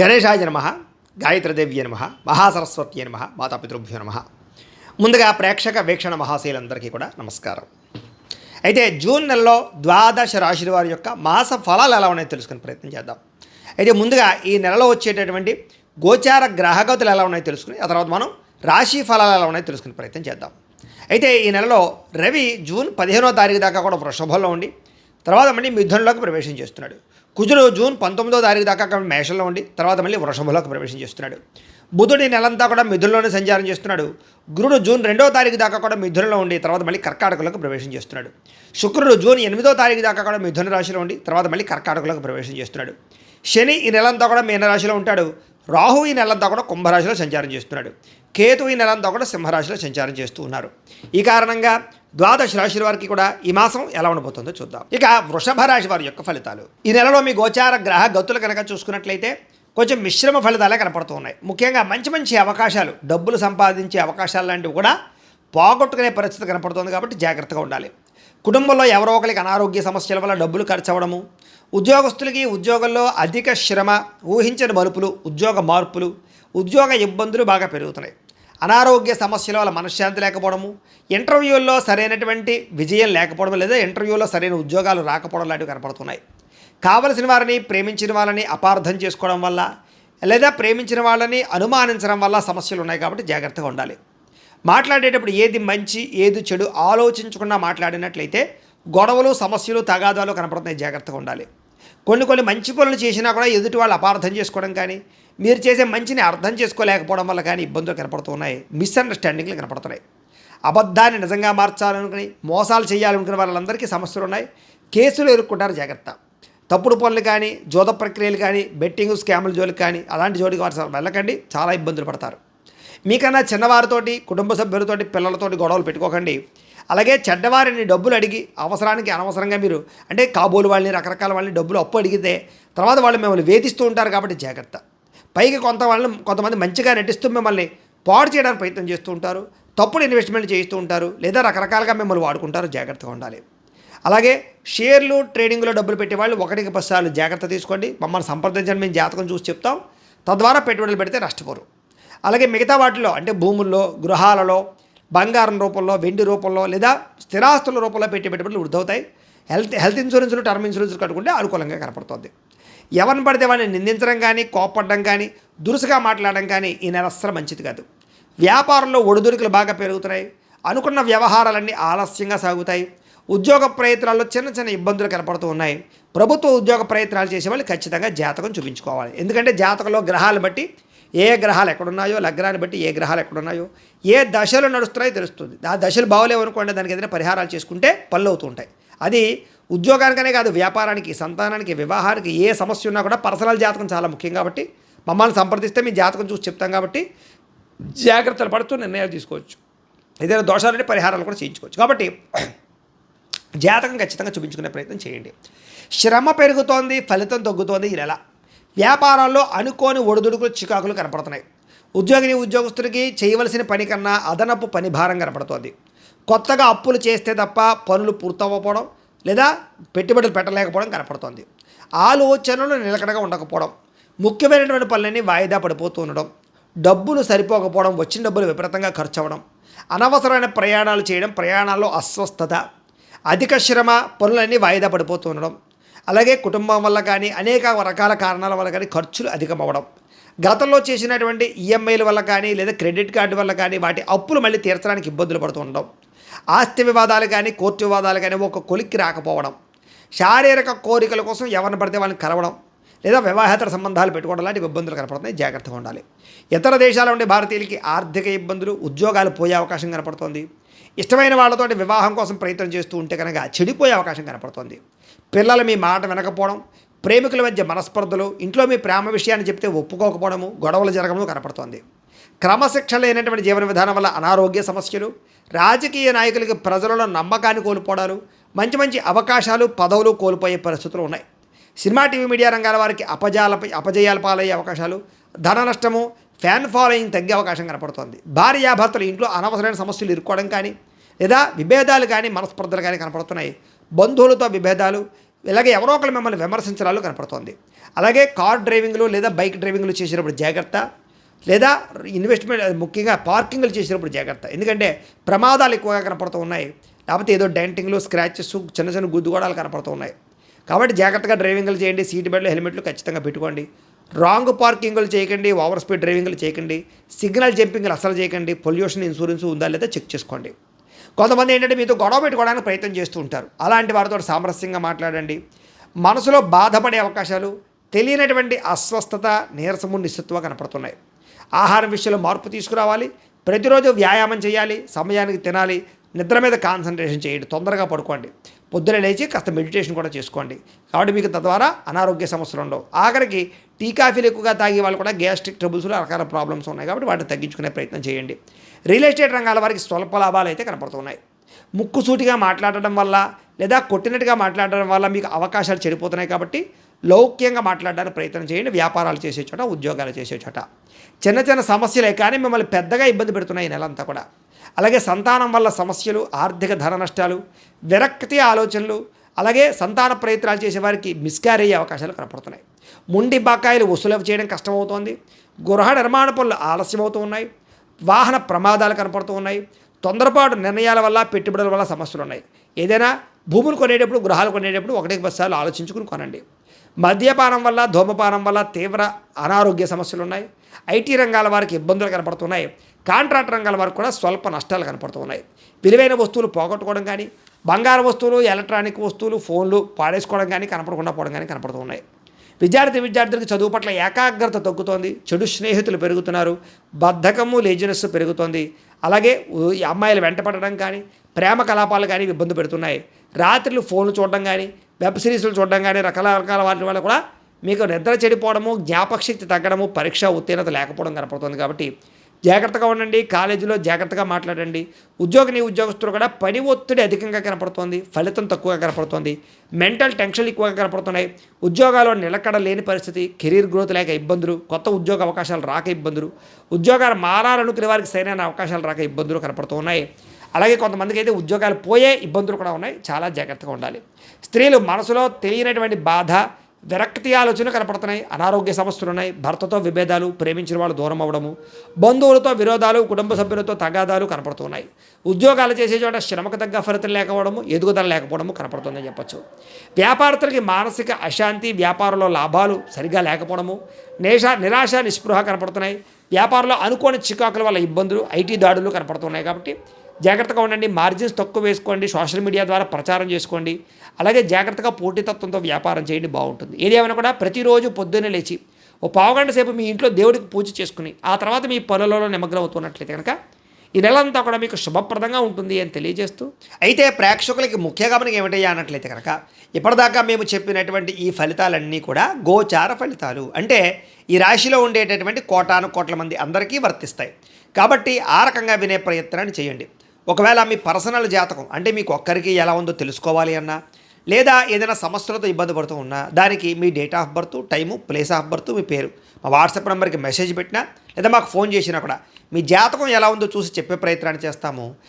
గణేశాయ నమః, గాయత్రీదేవ్యే నమః, మహాసరస్వత్యే నమః, మాతాపితృభ్యో నమః. ముందుగా ప్రేక్షక వీక్షణ మహాశయులందరికీ కూడా నమస్కారం. అయితే జూన్ నెలలో ద్వాదశ రాశుల వారి యొక్క మాస ఫలాలు ఎలా ఉన్నాయో తెలుసుకునే ప్రయత్నం చేద్దాం. అయితే ముందుగా ఈ నెలలో వచ్చేటటువంటి గోచార గ్రహగతులు ఎలా ఉన్నాయో తెలుసుకుని ఆ తర్వాత మనం రాశి ఫలాలు ఎలా ఉన్నాయో తెలుసుకునే ప్రయత్నం చేద్దాం. అయితే ఈ నెలలో రవి జూన్ 15వ తారీఖు దాకా కూడా వృషభంలో ఉండి తర్వాత మళ్ళీ మిథునంలోకి ప్రవేశం చేస్తున్నాడు. కుజుడు జూన్ 19వ తారీఖు దాకా మేషంలో ఉండి తర్వాత మళ్ళీ వృషభంలోకి ప్రవేశం చేస్తున్నాడు. బుధుడు నెలంతా కూడా మిథునంలోనే సంచారం చేస్తున్నాడు. గురుడు జూన్ 2వ తారీఖు దాకా కూడా మిథునంలో ఉండి తర్వాత మళ్ళీ కర్కాటకలోకి ప్రవేశం చేస్తున్నాడు. శుక్రుడు జూన్ 8వ తారీఖు దాకా కూడా మిథున రాశిలో ఉండి తర్వాత మళ్ళీ కర్కాటకలోకి ప్రవేశం చేస్తున్నాడు. శని ఈ నెలంతా కూడా మీనరాశిలో ఉంటాడు. రాహు ఈ నెలంతా కూడా కుంభరాశిలో సంచారం చేస్తున్నాడు. కేతు ఈ నెలంతా కూడా సింహరాశిలో సంచారం చేస్తూ ఉన్నారు. ఈ కారణంగా ద్వాదశ రాశుల వారికి కూడా ఈ మాసం ఎలా ఉండబోతుందో చూద్దాం. ఇక వృషభ రాశి వారి యొక్క ఫలితాలు. ఈ నెలలో మీ గోచార గ్రహ గతులు కనుక చూసుకున్నట్లయితే కొంచెం మిశ్రమ ఫలితాలే కనపడుతూ ఉన్నాయి. ముఖ్యంగా మంచి మంచి అవకాశాలు, డబ్బులు సంపాదించే అవకాశాలు లాంటివి కూడా పోగొట్టుకునే పరిస్థితి కనపడుతుంది కాబట్టి జాగ్రత్తగా ఉండాలి. కుటుంబంలో ఎవరో ఒకరికి అనారోగ్య సమస్యల వల్ల డబ్బులు ఖర్చు అవ్వడము, ఉద్యోగస్తులకి ఉద్యోగంలో అధిక శ్రమ, ఊహించని మలుపులు, ఉద్యోగ మార్పులు, ఉద్యోగ ఇబ్బందులు బాగా పెరుగుతున్నాయి. అనారోగ్య సమస్యల వల్ల మనశ్శాంతి లేకపోవడము, ఇంటర్వ్యూల్లో సరైనటువంటి విజయం లేకపోవడం లేదా ఇంటర్వ్యూలో సరైన ఉద్యోగాలు రాకపోవడం లాంటివి కనపడుతున్నాయి. కావలసిన వారిని, ప్రేమించిన వాళ్ళని అపార్థం చేసుకోవడం వల్ల లేదా ప్రేమించిన వాళ్ళని అనుమానించడం వల్ల సమస్యలు ఉన్నాయి కాబట్టి జాగ్రత్తగా ఉండాలి. మాట్లాడేటప్పుడు ఏది మంచి ఏది చెడు ఆలోచించకుండా మాట్లాడినట్లయితే గొడవలు, సమస్యలు, తగాదాలు కనపడుతున్నాయి. జాగ్రత్తగా ఉండాలి. కొన్ని మంచి పనులు చేసినా కూడా ఎదుటి వాళ్ళు అపార్థం చేసుకోవడం కానీ మీరు చేసే మంచిని అర్థం చేసుకోలేకపోవడం వల్ల కానీ ఇబ్బందులు కనపడుతున్నాయి. మిస్అండర్స్టాండింగ్లు కనపడుతున్నాయి. అబద్ధాన్ని నిజంగా మార్చాలనుకుని మోసాలు చేయాలనుకునే వాళ్ళందరికీ సమస్యలు ఉన్నాయి. కేసులు ఎదుర్కొంటారు. జాగ్రత్త. తప్పుడు పనులు కానీ, జోద ప్రక్రియలు కానీ, బెట్టింగ్ స్కాముల జోలికి కానీ అలాంటి జోలికి వారు వెళ్ళకండి. చాలా ఇబ్బందులు పడతారు. మీకన్నా చిన్నవారితోటి, కుటుంబ సభ్యులతోటి, పిల్లలతోటి గొడవలు పెట్టుకోకండి. అలాగే చెడ్డవారిని డబ్బులు అడిగి అవసరానికి అనవసరంగా మీరు అంటే కాబోలు వాళ్ళని, రకరకాల వాళ్ళని డబ్బులు అప్పు అడిగితే తర్వాత వాళ్ళు మిమ్మల్ని వేధిస్తూ ఉంటారు కాబట్టి జాగ్రత్త. పైకి కొంతమంది మంచిగా నటిస్తూ మిమ్మల్ని పాడు చేయడానికి ప్రయత్నం చేస్తూ ఉంటారు. తప్పుడు ఇన్వెస్ట్మెంట్ చేస్తూ ఉంటారు లేదా రకరకాలుగా మిమ్మల్ని వాడుకుంటారు. జాగ్రత్తగా ఉండాలి. అలాగే షేర్లు, ట్రేడింగ్లో డబ్బులు పెట్టేవాళ్ళు 1కి 10 సార్లు జాగ్రత్త తీసుకోండి. మమ్మల్ని సంప్రదించండి, మేము జాతకం చూసి చెప్తాం. తద్వారా పెట్టుబడులు పెడితే నష్టపోరు. అలాగే మిగతా వాటిలో అంటే భూముల్లో, గృహాలలో, బంగారం రూపంలో, వెండి రూపంలో లేదా స్థిరాస్తుల రూపంలో పెట్టుబడులు వృద్ధవుతాయి. హెల్త్ ఇన్సూరెన్స్లు, టర్మ్ ఇన్సూరెన్స్లు కట్టుకుంటే అనుకూలంగా కనపడుతుంది. ఎవరిని పడితే వాడిని నిందించడం కానీ, కోపడడం కానీ, దురుసుగా మాట్లాడడం కానీ ఈ నెల అస్సలు మంచిది కాదు. వ్యాపారంలో ఒడిదుడుకులు బాగా పెరుగుతున్నాయి. అనుకున్న వ్యవహారాలన్నీ ఆలస్యంగా సాగుతాయి. ఉద్యోగ ప్రయత్నాల్లో చిన్న ఇబ్బందులు కనపడుతూ ఉన్నాయి. ప్రభుత్వ ఉద్యోగ ప్రయత్నాలు చేసేవాళ్ళు ఖచ్చితంగా జాతకం చూపించుకోవాలి. ఎందుకంటే జాతకంలో గ్రహాలు బట్టి ఏ గ్రహాలు ఎక్కడున్నాయో, లగ్నాన్ని బట్టి ఏ గ్రహాలు ఎక్కడున్నాయో, ఏ దశలు నడుస్తున్నాయో తెలుస్తుంది. ఆ దశలు బాగోలేవనుకోండి, దానికి ఏదైనా పరిహారాలు చేసుకుంటే పనులు అవుతూ ఉంటాయి. అది ఉద్యోగానికనే కాదు, వ్యాపారానికి, సంతానానికి, వివాహానికి ఏ సమస్య ఉన్నా కూడా పర్సనల్ జాతకం చాలా ముఖ్యం కాబట్టి మమ్మల్ని సంప్రదిస్తే మీ జాతకం చూసి చెప్తాం కాబట్టి జాగ్రత్తలు పడుతూ నిర్ణయాలు తీసుకోవచ్చు. ఏదైనా దోషాలంటే పరిహారాలు కూడా చేయించుకోవచ్చు. కాబట్టి జాతకం ఖచ్చితంగా చూపించుకునే ప్రయత్నం చేయండి. శ్రమ పెరుగుతోంది, ఫలితం తగ్గుతోంది ఈ నెల. వ్యాపారాల్లో అనుకోని ఒడిదుడుకులు, చికాకులు కనపడుతున్నాయి. ఉద్యోగస్తుడికి చేయవలసిన పని కన్నా అదనపు పని భారం కనపడుతోంది. కొత్తగా అప్పులు చేస్తే తప్ప పనులు పూర్తవ్వకపోవడం లేదా పెట్టుబడులు పెట్టలేకపోవడం కనపడుతోంది. ఆలోచనలు నిలకడగా ఉండకపోవడం, ముఖ్యమైనటువంటి పనులన్నీ వాయిదా పడిపోతూ ఉండడం, డబ్బులు సరిపోకపోవడం, వచ్చిన డబ్బులు విపరీతంగా ఖర్చు అవ్వడం, అనవసరమైన ప్రయాణాలు చేయడం, ప్రయాణాల్లో అస్వస్థత, అధిక శ్రమ, పనులన్నీ వాయిదా పడిపోతూ ఉండడం, అలాగే కుటుంబం వల్ల కానీ అనేక రకాల కారణాల వల్ల కానీ ఖర్చులు అధికమవ్వడం, గతంలో చేసినటువంటి ఈఎంఐల వల్ల కానీ లేదా క్రెడిట్ కార్డు వల్ల కానీ వాటి అప్పులు మళ్ళీ తీర్చడానికి ఇబ్బందులు పడుతూ ఉండడం, ఆస్తి వివాదాలు కానీ, కోర్టు వివాదాలు కానీ ఒక కొలిక్కి రాకపోవడం, శారీరక కోరికల కోసం ఎవరిని పడితే వాళ్ళని కలవడం లేదా వివాహేతర సంబంధాలు పెట్టుకోవడం లాంటి ఇబ్బందులు కనపడుతున్నాయి. జాగ్రత్తగా ఉండాలి. ఇతర దేశాల ఉండే భారతీయులకి ఆర్థిక ఇబ్బందులు, ఉద్యోగాలు పోయే అవకాశం కనపడుతోంది. ఇష్టమైన వాళ్ళతోటి వివాహం కోసం ప్రయత్నం చేస్తూ ఉంటే కనుక చెడిపోయే అవకాశం కనపడుతోంది. పిల్లలు మీ మాట వినకపోవడం, ప్రేమికుల మధ్య మనస్పర్ధలు, ఇంట్లో మీ ప్రేమ విషయాన్ని చెప్తే ఒప్పుకోకపోవడము, గొడవలు జరగడం కనపడుతోంది. క్రమశిక్షణ లేనటువంటి జీవన విధానం వల్ల అనారోగ్య సమస్యలు, రాజకీయ నాయకులకి ప్రజలలో నమ్మకాన్ని కోల్పోవడాలు, మంచి అవకాశాలు, పదవులు కోల్పోయే పరిస్థితులు ఉన్నాయి. సినిమా, టీవీ, మీడియా రంగాల వారికి అపజయాల పాలయ్యే అవకాశాలు, ధన నష్టము, ఫ్యాన్ ఫాలోయింగ్ తగ్గే అవకాశం కనపడుతోంది. భార్యాభర్తలు ఇంట్లో అనవసరమైన సమస్యలు ఇరుక్కోవడం కానీ లేదా విభేదాలు కానీ, మనస్పర్ధలు కానీ కనపడుతున్నాయి. బంధువులతో విభేదాలు, ఇలాగే ఎవరో ఒకరు మిమ్మల్ని విమర్శించడాలు కనపడుతోంది. అలాగే కార్ డ్రైవింగ్లు లేదా బైక్ డ్రైవింగ్లు చేసేటప్పుడు జాగ్రత్త, లేదా ఇన్వెస్ట్మెంట్ ముఖ్యంగా పార్కింగ్లు చేసేటప్పుడు జాగ్రత్త. ఎందుకంటే ప్రమాదాలు ఎక్కువగా కనపడుతూ ఉన్నాయి. లేకపోతే ఏదో డెంటింగ్లు, స్క్రాచెస్, చిన్న చిన్న గుద్దుగోడాలు కనపడుతూ ఉన్నాయి. కాబట్టి జాగ్రత్తగా డ్రైవింగ్లు చేయండి. సీట్ బెల్ట్లు, హెల్మెట్లు ఖచ్చితంగా పెట్టుకోండి. రాంగ్ పార్కింగ్లు చేయకండి, ఓవర్ స్పీడ్ డ్రైవింగ్లు చేయకండి, సిగ్నల్ జంపింగ్లు అసలు చేయకండి. పొల్యూషన్ ఇన్సూరెన్స్ ఉందా లేదా చెక్ చేసుకోండి. కొంతమంది ఏంటంటే మీతో గొడవ పెట్టుకోవడానికి ప్రయత్నం చేస్తూ ఉంటారు. అలాంటి వారితో సామరస్యంగా మాట్లాడండి. మనసులో బాధపడే అవకాశాలు, తెలియనటువంటి అస్వస్థత, నీరసము, నిస్సత్తువ కనపడుతున్నాయి. ఆహారం విషయంలో మార్పు తీసుకురావాలి. ప్రతిరోజు వ్యాయామం చేయాలి, సమయానికి తినాలి, నిద్ర మీద కాన్సన్ట్రేషన్ చేయండి, తొందరగా పడుకోండి, పొద్దున లేచి కాస్త మెడిటేషన్ కూడా చేసుకోండి. కాబట్టి మీకు తద్వారా అనారోగ్య సమస్యలు ఉండవు. ఆఖరికి టీ కాఫీలు ఎక్కువగా తాగే వాళ్ళు కూడా గ్యాస్ట్రిక్ ట్రబుల్స్లో రకరకాల ప్రాబ్లమ్స్ ఉన్నాయి. కాబట్టి వాటిని తగ్గించుకునే ప్రయత్నం చేయండి. రియల్ ఎస్టేట్ రంగాల వారికి స్వల్ప లాభాలు అయితే కనపడుతున్నాయి. ముక్కుసూటిగా మాట్లాడడం వల్ల లేదా కొట్టినట్టుగా మాట్లాడడం వల్ల మీకు అవకాశాలు చెడిపోతున్నాయి. కాబట్టి లౌక్యంగా మాట్లాడడానికి ప్రయత్నం చేయండి. వ్యాపారాలు చేసే చోట, ఉద్యోగాలు చేసే చోట చిన్న చిన్న సమస్యలే కానీ మిమ్మల్ని పెద్దగా ఇబ్బంది పెడుతున్నాయి ఈ నెలంతా కూడా. అలాగే సంతానం వల్ల సమస్యలు, ఆర్థిక ధన నష్టాలు, విరక్తి ఆలోచనలు, అలాగే సంతాన ప్రయత్నాలు చేసేవారికి మిస్క్యారేజ్ అయ్యే అవకాశాలు కనపడుతున్నాయి. మొండి బకాయిలు వసూలు చేయడం కష్టమవుతోంది. గృహ నిర్మాణ పనులు ఆలస్యమవుతూ ఉన్నాయి. వాహన ప్రమాదాలు కనపడుతూ ఉన్నాయి. తొందరపాటు నిర్ణయాల వల్ల, పెట్టుబడుల వల్ల సమస్యలు ఉన్నాయి. ఏదైనా భూములు కొనేటప్పుడు, గృహాలు కొనేటప్పుడు 1-10 సార్లు ఆలోచించుకుని కొనండి. మద్యపానం వల్ల, ధూమపానం వల్ల తీవ్ర అనారోగ్య సమస్యలు ఉన్నాయి. ఐటీ రంగాల వారికి ఇబ్బందులు కనపడుతున్నాయి. కాంట్రాక్ట్ రంగాల వారికి కూడా స్వల్ప నష్టాలు కనపడుతున్నాయి. విలువైన వస్తువులు పోగొట్టుకోవడం కానీ, బంగారు వస్తువులు, ఎలక్ట్రానిక్ వస్తువులు, ఫోన్లు పాడేసుకోవడం కానీ, కనపడకుండా పోవడం కానీ కనపడుతున్నాయి. విద్యార్థులకు చదువు పట్ల ఏకాగ్రత తగ్గుతోంది. చెడు స్నేహితులు పెరుగుతున్నారు. బద్ధకము, లేజినెస్ పెరుగుతోంది. అలాగే అమ్మాయిలు వెంటపడడం కానీ, ప్రేమ కలాపాలు కానీ ఇబ్బంది పెడుతున్నాయి. రాత్రులు ఫోన్లు చూడడం కానీ, వెబ్ సిరీస్లు చూడడం కానీ, రకరకాల వాటి వల్ల కూడా మీకు నిద్ర చెడిపోవడము, జ్ఞాపకశక్తి తగ్గడము, పరీక్ష ఉత్తీర్ణత లేకపోవడం కనపడుతుంది. కాబట్టి జాగ్రత్తగా ఉండండి. కాలేజీలో జాగ్రత్తగా మాట్లాడండి. ఉద్యోగస్తులు కూడా పని ఒత్తిడి అధికంగా కనపడుతోంది. ఫలితం తక్కువగా కనపడుతోంది. మెంటల్ టెన్షన్లు ఎక్కువగా కనపడుతున్నాయి. ఉద్యోగాల్లో నిలకడ లేని పరిస్థితి, కెరీర్ గ్రోత్ లేక ఇబ్బందులు, కొత్త ఉద్యోగ అవకాశాలు రాక ఇబ్బందులు, ఉద్యోగాలు మారాలనుకునే వారికి సరైన అవకాశాలు రాక ఇబ్బందులు కనపడుతూ ఉన్నాయి. అలాగే కొంతమందికి అయితే ఉద్యోగాలు పోయే ఇబ్బందులు కూడా ఉన్నాయి. చాలా జాగ్రత్తగా ఉండాలి. స్త్రీలు మనసులో తెలియనటువంటి బాధ, విరక్తి ఆలోచనలు కనపడుతున్నాయి. అనారోగ్య సమస్యలు ఉన్నాయి. భర్తతో విభేదాలు, ప్రేమించిన వాళ్ళు దూరం అవ్వడము, బంధువులతో విరోధాలు, కుటుంబ సభ్యులతో తగాదాలు కనపడుతున్నాయి. ఉద్యోగాలు చేసే చోట శ్రమకు తగ్గ ఫలితం లేకపోవడము, ఎదుగుదల లేకపోవడము కనపడుతుందని చెప్పచ్చు. వ్యాపారస్తులకి మానసిక అశాంతి, వ్యాపారంలో లాభాలు సరిగా లేకపోవడము, నిరాశ, నిస్పృహ కనపడుతున్నాయి. వ్యాపారంలో అనుకోని చికాకుల వల్ల ఇబ్బందులు, ఐటీ దాడులు కనపడుతున్నాయి. కాబట్టి జాగ్రత్తగా ఉండండి. మార్జిన్స్ తక్కువ వేసుకోండి. సోషల్ మీడియా ద్వారా ప్రచారం చేసుకోండి. అలాగే జాగ్రత్తగా పోటీతత్వంతో వ్యాపారం చేయండి, బాగుంటుంది. ఏదేమైనా కూడా ప్రతిరోజు పొద్దున్నే లేచి ఓ పావుగంట సేపు మీ ఇంట్లో దేవుడికి పూజ చేసుకుని ఆ తర్వాత మీ పనులలో నిమగ్నం అవుతున్నట్లయితే కనుక ఈ నెలంతా కూడా మీకు శుభప్రదంగా ఉంటుంది అని తెలియజేస్తూ, అయితే ప్రేక్షకులకి ముఖ్య గమనిక ఏమిటయ్యా అన్నట్లయితే కనుక ఇప్పటిదాకా మేము చెప్పినటువంటి ఈ ఫలితాలన్నీ కూడా గోచార ఫలితాలు. అంటే ఈ రాశిలో ఉండేటటువంటి కోటాను మంది అందరికీ వర్తిస్తాయి. కాబట్టి ఆ రకంగా వినే ప్రయత్నాన్ని చేయండి. ఒకవేళ మీ పర్సనల్ జాతకం అంటే మీకు ఒక్కరికి ఎలా ఉందో తెలుసుకోవాలి అన్నా, లేదా ఏదైనా సమస్యలతో ఇబ్బంది పడుతూ ఉన్నా, దానికి మీ date of birth, time, place of birth, మీ పేరు మా వాట్సాప్ నెంబర్కి మెసేజ్ పెట్టినా లేదా మాకు ఫోన్ చేసినా కూడా మీ జాతకం ఎలా ఉందో చూసి చెప్పే ప్రయత్నాన్ని చేస్తాము.